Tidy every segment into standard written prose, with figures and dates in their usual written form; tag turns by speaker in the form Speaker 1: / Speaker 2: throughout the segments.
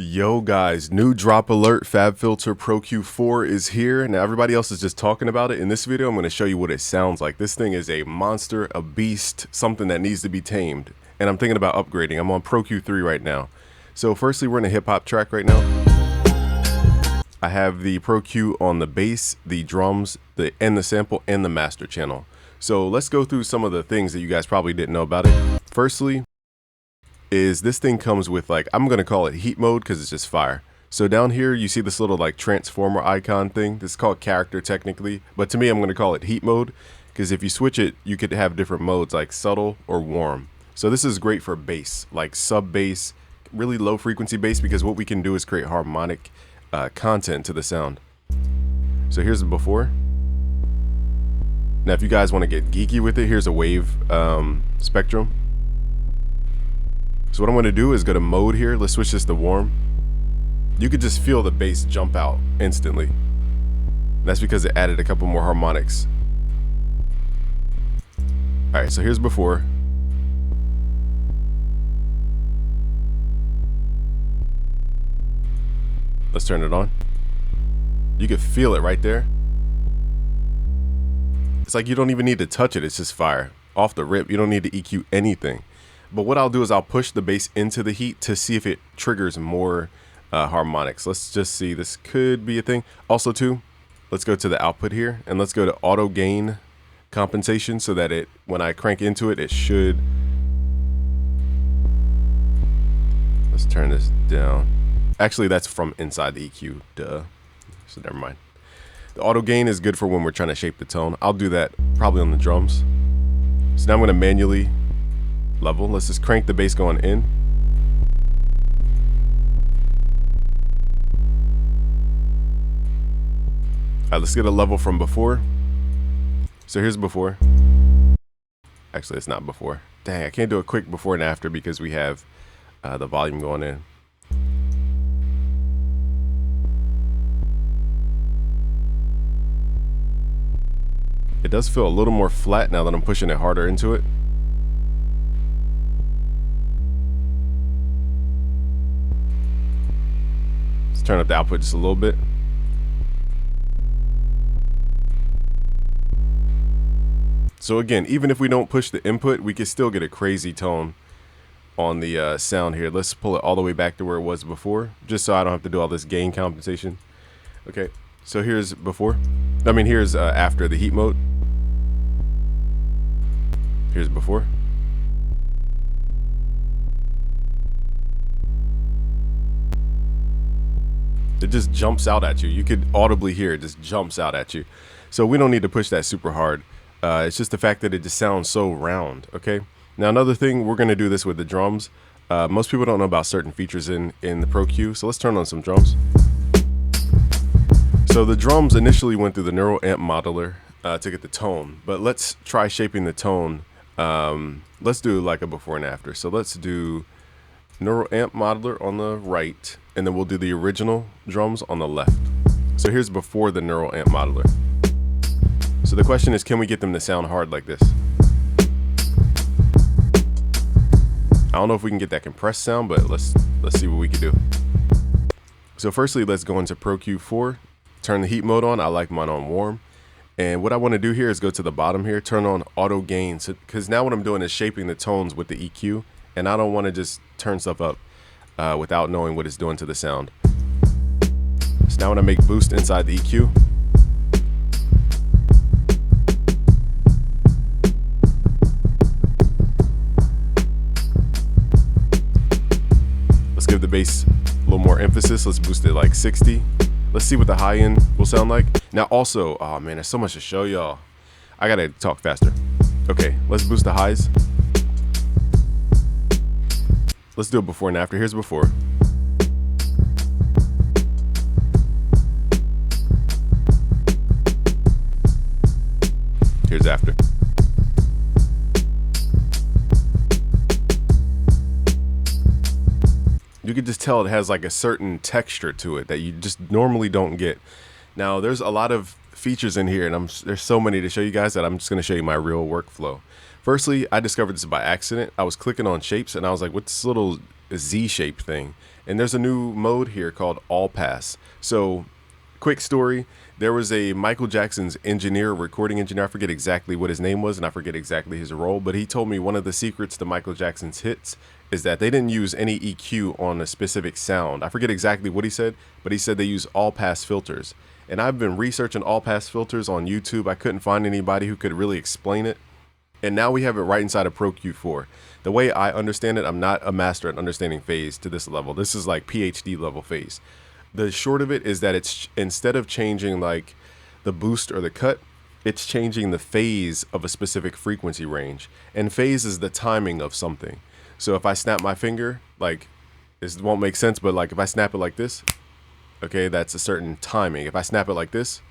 Speaker 1: Yo guys, new drop alert. FabFilter Pro Q4 is here. Now everybody else is just talking about it. In this video I'm going to show you what it sounds like. This thing is a monster, a beast, something that needs to be tamed. And I'm thinking about upgrading. I'm on Pro Q3 right now. So firstly, we're in a hip hop track right now. I have the Pro Q on the bass, the drums, and the sample and the master channel. So let's go through some of the things that you guys probably didn't know about it. Firstly, is this thing comes with, like, I'm gonna call it heat mode because it's just fire. So down here you see this little like transformer icon thing. This is called character technically, but to me I'm gonna call it heat mode because if you switch it you could have different modes like subtle or warm. So this is great for bass, like sub bass, really low frequency bass, because what we can do is create harmonic content to the sound. So here's the before. Now if you guys want to get geeky with it, here's a wave spectrum. So what I'm going to do is go to mode here. Let's switch this to warm. You could just feel the bass jump out instantly. That's because it added a couple more harmonics. Alright, so here's before. Let's turn it on. You can feel it right there. It's like you don't even need to touch it. It's just fire. Off the rip. You don't need to EQ anything. But what I'll do is I'll push the bass into the heat to see if it triggers more harmonics. Let's just see. This could be a thing. Also too, let's go to the output here and let's go to auto gain compensation so that when I crank into it, it should. Let's turn this down. Actually, that's from inside the EQ. Duh. So never mind. The auto gain is good for when we're trying to shape the tone. I'll do that probably on the drums. So now I'm going to manually level. Let's just crank the bass going in. Alright, let's get a level from before. So here's before. Actually, it's not before. Dang, I can't do a quick before and after because we have the volume going in. It does feel a little more flat now that I'm pushing it harder into it. Turn up the output just a little bit. So again, even if we don't push the input, we can still get a crazy tone on the sound here. Let's pull it all the way back to where it was before, just so I don't have to do all this gain compensation. Okay, so here's before. Here's after the heat mode. Here's before. It just jumps out at you. You could audibly hear it just jumps out at you. So we don't need to push that super hard. It's just the fact that it just sounds so round. Okay. Now another thing, we're going to do this with the drums. Most people don't know about certain features in the Pro Q. So let's turn on some drums. So the drums initially went through the Neural Amp Modeler to get the tone. But let's try shaping the tone. Let's do like a before and after. So let's do Neural Amp Modeler on the right, and then we'll do the original drums on the left. So here's before the Neural Amp Modeler. So the question is, can we get them to sound hard like this? I don't know if we can get that compressed sound, but let's see what we can do. So firstly, let's go into Pro Q4, turn the heat mode on. I like mine on warm. And what I want to do here is go to the bottom here, turn on auto gain, because now what I'm doing is shaping the tones with the EQ. And I don't want to just turn stuff up without knowing what it's doing to the sound. So now when I make boost inside the EQ, let's give the bass a little more emphasis. Let's boost it like 60. Let's see what the high end will sound like. Now also, oh man, there's so much to show y'all. I gotta talk faster. Okay, let's boost the highs. Let's do it before and after. Here's before. Here's after. You can just tell it has like a certain texture to it that you just normally don't get. Now, there's a lot of features in here, and there's so many to show you guys that I'm just going to show you my real workflow. Firstly, I discovered this by accident. I was clicking on shapes and I was like, what's this little Z-shaped thing. And there's a new mode here called All Pass. So quick story, there was a Michael Jackson's engineer, recording engineer, I forget exactly what his name was and I forget exactly his role, but he told me one of the secrets to Michael Jackson's hits is that they didn't use any EQ on a specific sound. I forget exactly what he said, but he said they use all pass filters. And I've been researching all pass filters on YouTube. I couldn't find anybody who could really explain it. And now we have it right inside of Pro Q4. The way I understand it, I'm not a master at understanding phase to this level. This is like PhD level phase. The short of it is that it's, instead of changing like the boost or the cut, it's changing the phase of a specific frequency range. And phase is the timing of something. So if I snap my finger, like, this won't make sense, but like if I snap it like this, okay, that's a certain timing. If I snap it like this,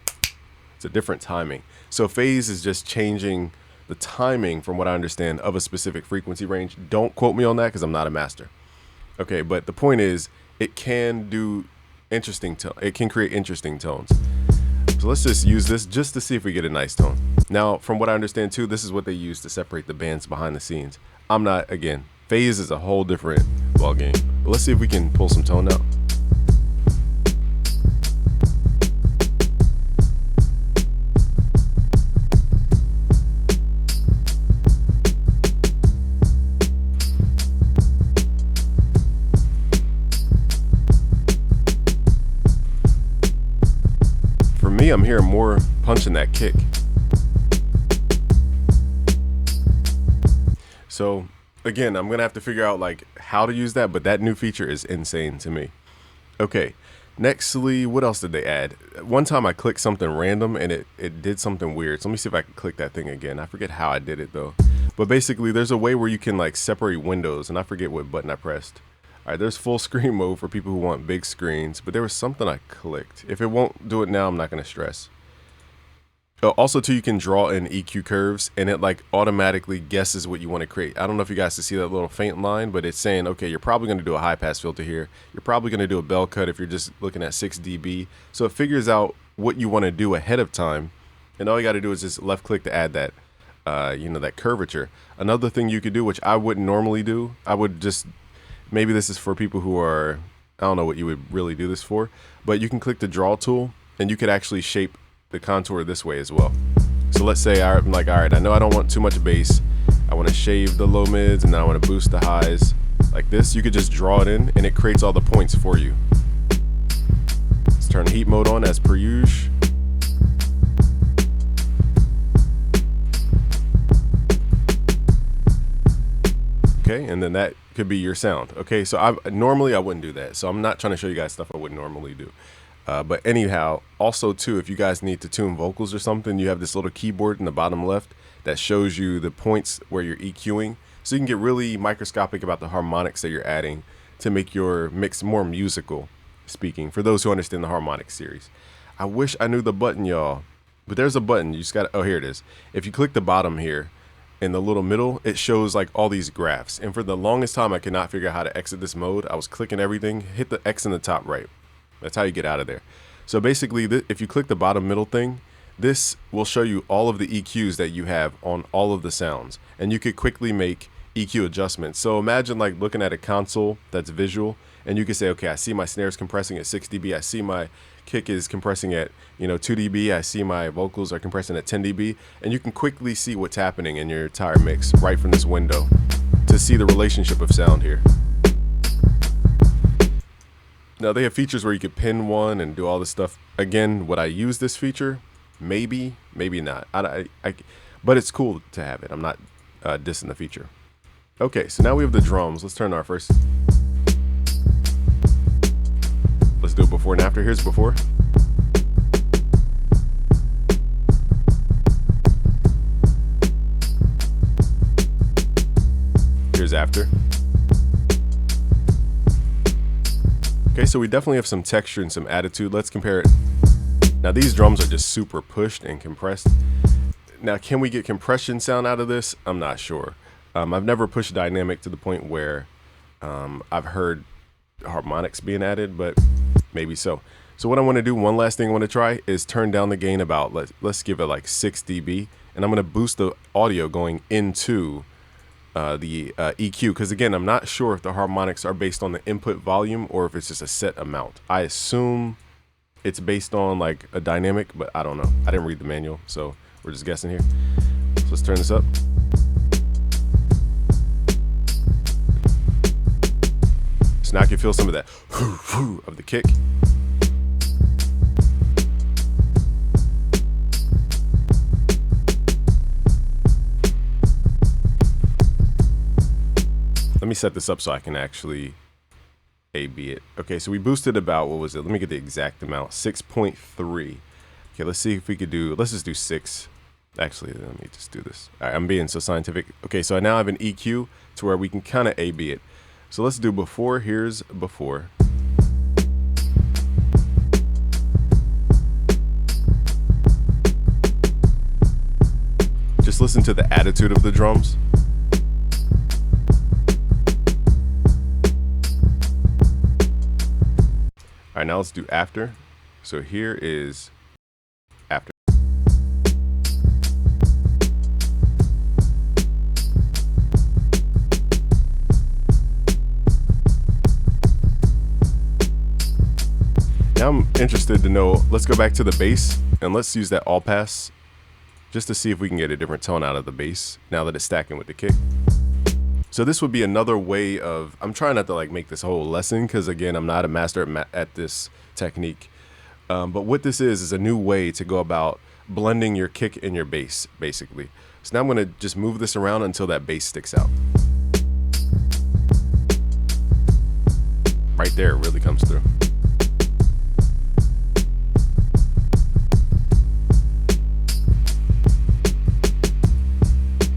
Speaker 1: it's a different timing. So phase is just changing the timing, from what I understand, of a specific frequency range. Don't quote me on that because I'm not a master. Okay, but the point is, it can do interesting tone. It can create interesting tones. So let's just use this just to see if we get a nice tone. Now, from what I understand too, this is what they use to separate the bands behind the scenes. I'm not, again, phase is a whole different ball game. But let's see if we can pull some tone out. For me, I'm hearing more punch in that kick. So again, I'm gonna have to figure out like how to use that, but that new feature is insane to me. Okay, nextly, what else did they add? One time I clicked something random and it did something weird. So let me see if I can click that thing again. I forget how I did it though. But basically there's a way where you can like separate windows, and I forget what button I pressed. All right, there's full screen mode for people who want big screens, but there was something I clicked. If it won't do it now, I'm not gonna stress. Also too, you can draw in EQ curves and it like automatically guesses what you want to create. I don't know if you guys can see that little faint line, but it's saying, okay, you're probably going to do a high pass filter here. You're probably going to do a bell cut if you're just looking at 6 dB. So it figures out what you want to do ahead of time. And all you got to do is just left click to add that, that curvature. Another thing you could do, which I wouldn't normally do, I would just, maybe this is for people who are, I don't know what you would really do this for, but you can click the draw tool and you could actually shape the contour this way as well. So let's say I'm like, all right, I know I don't want too much bass. I want to shave the low mids and then I want to boost the highs like this. You could just draw it in and it creates all the points for you. Let's turn heat mode on as per usual. Okay, and then that could be your sound. Okay, so normally I wouldn't do that. So I'm not trying to show you guys stuff I wouldn't normally do. But anyhow, also too, if you guys need to tune vocals or something, you have this little keyboard in the bottom left that shows you the points where you're EQing. So you can get really microscopic about the harmonics that you're adding to make your mix more musical speaking, for those who understand the harmonic series. I wish I knew the button, y'all, but there's a button. You just got to, oh, here it is. If you click the bottom here in the little middle, it shows like all these graphs. And for the longest time, I could not figure out how to exit this mode. I was clicking everything, hit the X in the top right. That's how you get out of there. So basically, if you click the bottom middle thing, this will show you all of the EQs that you have on all of the sounds. And you could quickly make EQ adjustments. So imagine like looking at a console that's visual, and you can say, okay, I see my snares compressing at 6 dB. I see my kick is compressing at 2 dB. I see my vocals are compressing at 10 dB. And you can quickly see what's happening in your entire mix right from this window to see the relationship of sound here. Now they have features where you could pin one and do all this stuff. Again, would I use this feature? Maybe, maybe not. But it's cool to have it. I'm not dissing the feature. Okay, so now we have the drums. Let's turn to our first. Let's do it before and after. Here's before. Here's after. Okay, so we definitely have some texture and some attitude. Let's compare it. Now these drums are just super pushed and compressed. Now, can we get compression sound out of this? I'm not sure. I've never pushed dynamic to the point where I've heard harmonics being added, but maybe so. So what I want to do, one last thing I want to try is turn down the gain about, let's give it like 6 dB, and I'm going to boost the audio going into the EQ, because again, I'm not sure if the harmonics are based on the input volume or if it's just a set amount. I assume it's based on like a dynamic, but I don't know. I didn't read the manual, so we're just guessing here. So let's turn this up. So now I can feel some of that of the kick. Let me set this up so I can actually A/B it. Okay, so we boosted about, what was it? Let me get the exact amount, 6.3. Okay, let's see if we could do, let's just do 6. Actually, let me just do this. All right, I'm being so scientific. Okay, so I now have an EQ to where we can kind of A/B it. So let's do before. Here's before. Just listen to the attitude of the drums. All right, now let's do after. So here is after. Now I'm interested to know, let's go back to the bass and let's use that all pass just to see if we can get a different tone out of the bass now that it's stacking with the kick. So this would be another way of, I'm trying not to like make this whole lesson because again, I'm not a master at this technique. But what this is a new way to go about blending your kick and your bass, basically. So now I'm gonna just move this around until that bass sticks out. Right there, it really comes through.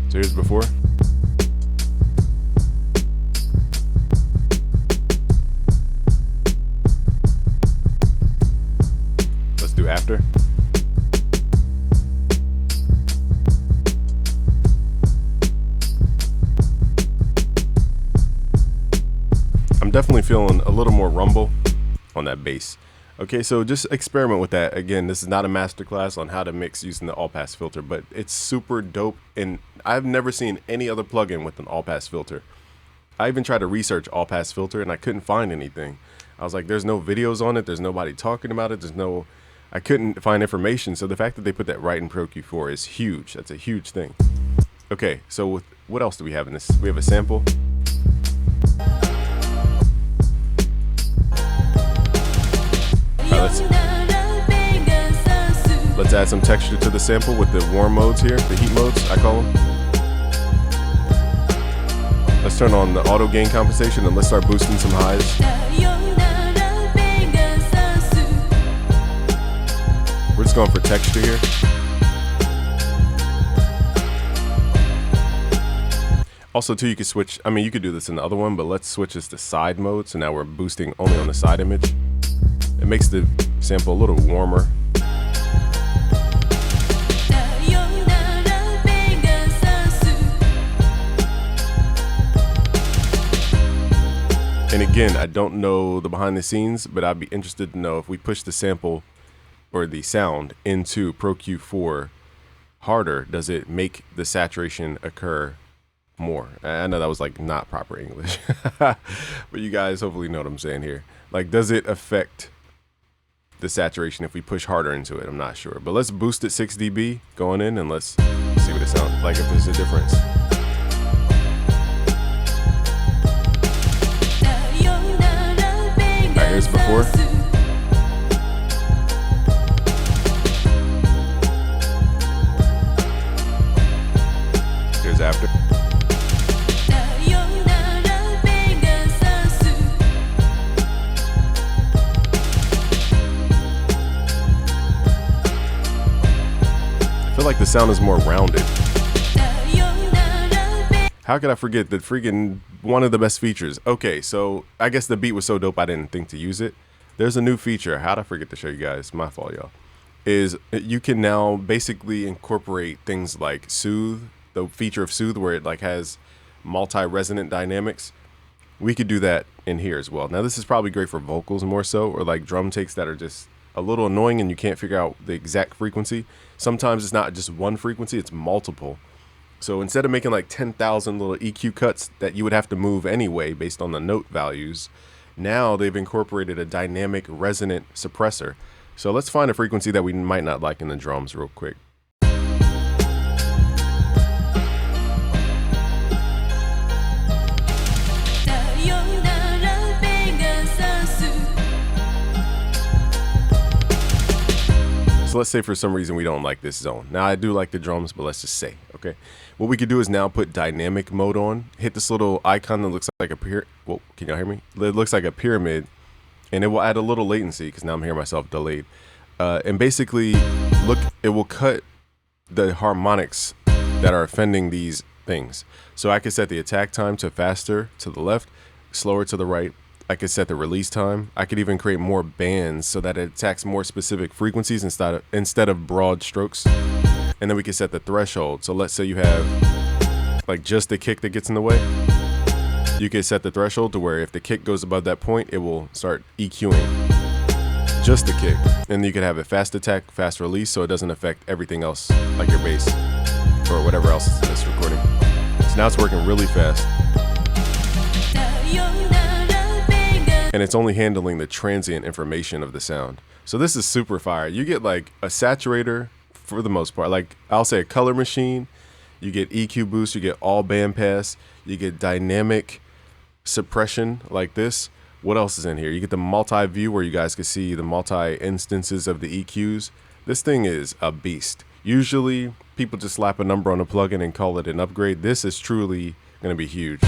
Speaker 1: So here's before. Let's do after. I'm definitely feeling a little more rumble on that bass. Okay, so just experiment with that. Again, this is not a masterclass on how to mix using the all-pass filter, but it's super dope, and I've never seen any other plugin with an all-pass filter. I even tried to research all-pass filter, and I couldn't find anything. I was like, there's no videos on it, there's nobody talking about it, I couldn't find information, so the fact that they put that right in Pro Q4 is huge. That's a huge thing. Okay, so what else do we have in this? We have a sample. Let's add some texture to the sample with the warm modes here, the heat modes, I call them. Let's turn on the auto gain compensation and let's start boosting some highs. We're just going for texture here. Also too, you could switch, I mean, you could do this in the other one, but let's switch this to side mode. So now we're boosting only on the side image. It makes the sample a little warmer. And again, I don't know the behind the scenes, but I'd be interested to know if we push the sample or the sound into Pro Q4 harder, does it make the saturation occur more? I know that was like not proper English, but you guys hopefully know what I'm saying here. Like, does it affect the saturation if we push harder into it? I'm not sure, but let's boost it 6 dB going in and let's see what it sounds like, if there's a difference. All right, here's before. Here's after. I feel like the sound is more rounded. How could I forget that freaking one of the best features? Okay, so I guess the beat was so dope I didn't think to use it. There's a new feature. How'd I forget to show you guys? My fault, y'all. Is you can now basically incorporate things like Soothe, the feature of Soothe where it like has multi-resonant dynamics. We could do that in here as well. Now this is probably great for vocals more so, or like drum takes that are just a little annoying and you can't figure out the exact frequency. Sometimes it's not just one frequency, it's multiple. So instead of making like 10,000 little EQ cuts that you would have to move anyway based on the note values, now they've incorporated a dynamic resonant suppressor. So let's find a frequency that we might not like in the drums real quick. So let's say for some reason we don't like this zone. Now I do like the drums, but let's just say, okay. What we could do is now put dynamic mode on, hit this little icon that looks like a pyramid. Whoa, can y'all hear me? It looks like a pyramid, and it will add a little latency because now I'm hearing myself delayed. And basically, look, it will cut the harmonics that are offending these things. So I could set the attack time to faster to the left, slower to the right. I could set the release time. I could even create more bands so that it attacks more specific frequencies instead of broad strokes. And then we can set the threshold. So let's say you have like just the kick that gets in the way. You can set the threshold to where if the kick goes above that point, it will start EQing just the kick. And you can have a fast attack, fast release, so it doesn't affect everything else like your bass or whatever else is in this recording. So now it's working really fast. And it's only handling the transient information of the sound. So this is super fire. You get like a saturator for the most part, like I'll say a color machine, you get EQ boost, you get all bandpass, you get dynamic suppression like this. What else is in here? You get the multi-view where you guys can see the multi-instances of the EQs. This thing is a beast. Usually people just slap a number on a plugin and call it an upgrade. This is truly gonna be huge.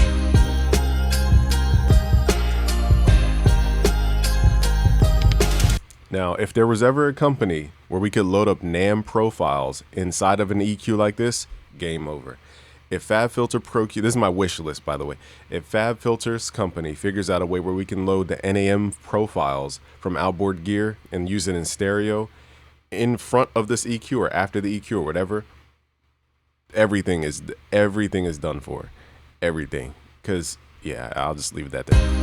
Speaker 1: Now, if there was ever a company where we could load up NAM profiles inside of an EQ like this, game over. If FabFilter Pro Q, this is my wish list, by the way. If FabFilter's company figures out a way where we can load the NAM profiles from outboard gear and use it in stereo in front of this EQ or after the EQ or whatever, everything is done for. Everything. Because, yeah, I'll just leave that there.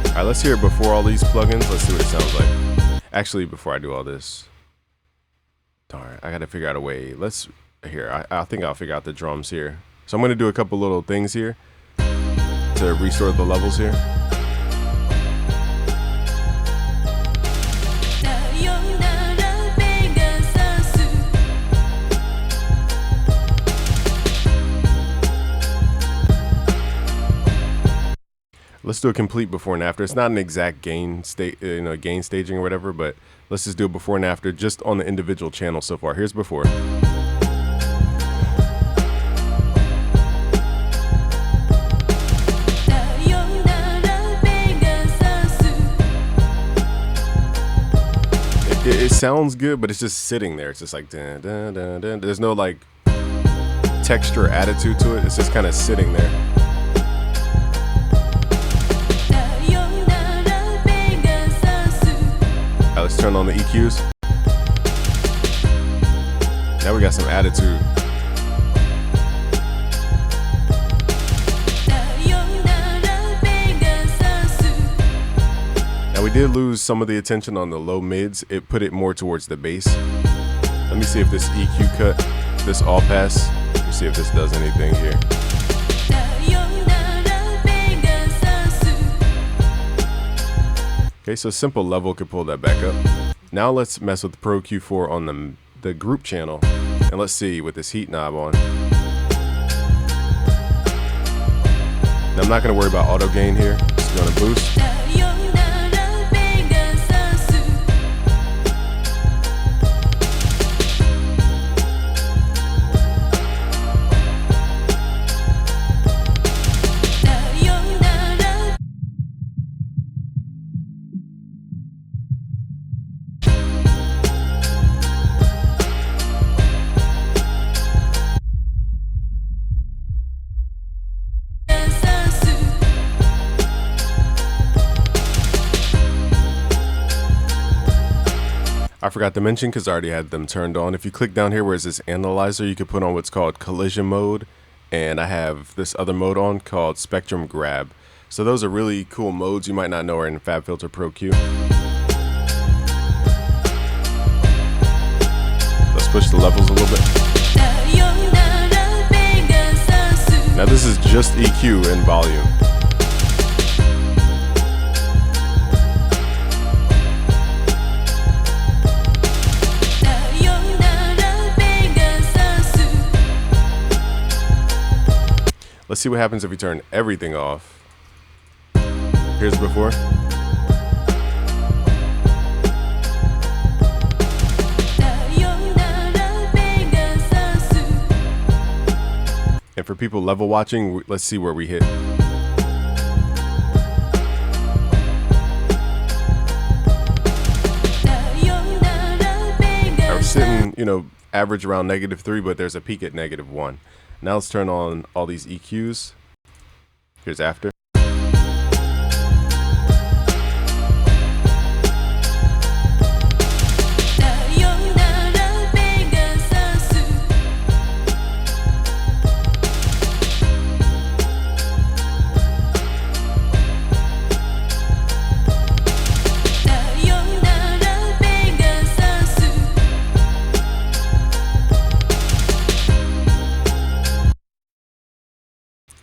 Speaker 1: All right, let's hear it before all these plugins. Let's see what it sounds like. Actually, before I do all this, darn, I gotta figure out a way. I think I'll figure out the drums here. So I'm gonna do a couple little things here to restore the levels here. Let's do a complete before and after. It's not an exact gain staging or whatever, but let's just do a before and after just on the individual channel so far. Here's before. It sounds good, but it's just sitting there. It's just like dun, dun, dun, dun. There's no like texture or attitude to it. It's just kind of sitting there. Let's turn on the EQs. Now we got some attitude. Now we did lose some of the attention on the low mids. It put it more towards the bass. Let me see if this EQ cut, this all pass, let me see if this does anything here. Okay, so simple level could pull that back up. Now let's mess with the Pro Q4 on the group channel. And let's see with this heat knob on. Now I'm not gonna worry about auto gain here. Just gonna boost. I forgot to mention because I already had them turned on. If you click down here where it says analyzer, you can put on what's called collision mode. And I have this other mode on called spectrum grab. So those are really cool modes you might not know are in FabFilter Pro Q. Let's push the levels a little bit. Now this is just EQ and volume. Let's see what happens if we turn everything off. Here's before. And for people level watching, let's see where we hit. We're sitting, you know, average around -3, but there's a peak at -1. Now let's turn on all these EQs. Here's after.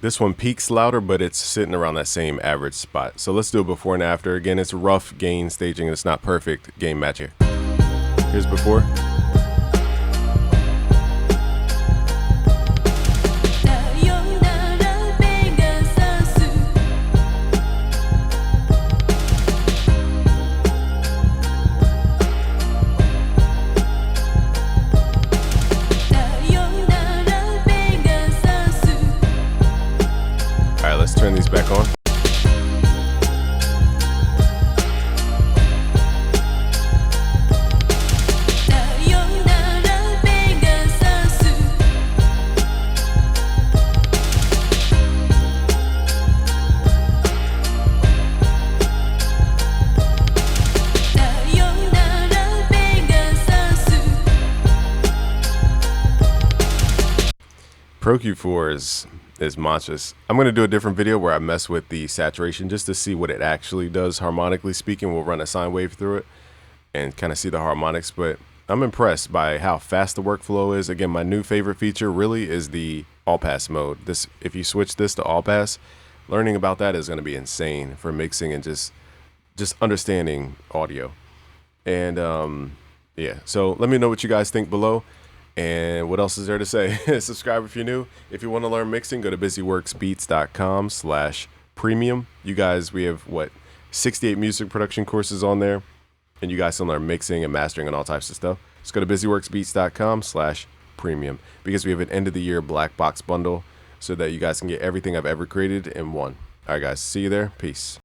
Speaker 1: This one peaks louder, but it's sitting around that same average spot. So let's do it before and after. Again, it's rough gain staging. It's not perfect gain matching. Here's before. Let's turn these back on. Pro Q4 is monstrous. I'm going to do a different video where I mess with the saturation just to see what it actually does harmonically speaking. We'll run a sine wave through it and kind of see the harmonics, but I'm impressed by how fast the workflow is. Again, my new favorite feature really is the all pass mode. If you switch this to all pass, learning about that is going to be insane for mixing and just understanding audio. And yeah, so let me know what you guys think below. And what else is there to say? Subscribe if you're new. If you want to learn mixing, go to busyworksbeats.com/premium. You guys, we have 68 music production courses on there, and you guys can learn mixing and mastering and all types of stuff. Just go to busyworksbeats.com/premium because we have an end of the year black box bundle so that you guys can get everything I've ever created in one. All right, guys, see you there. Peace.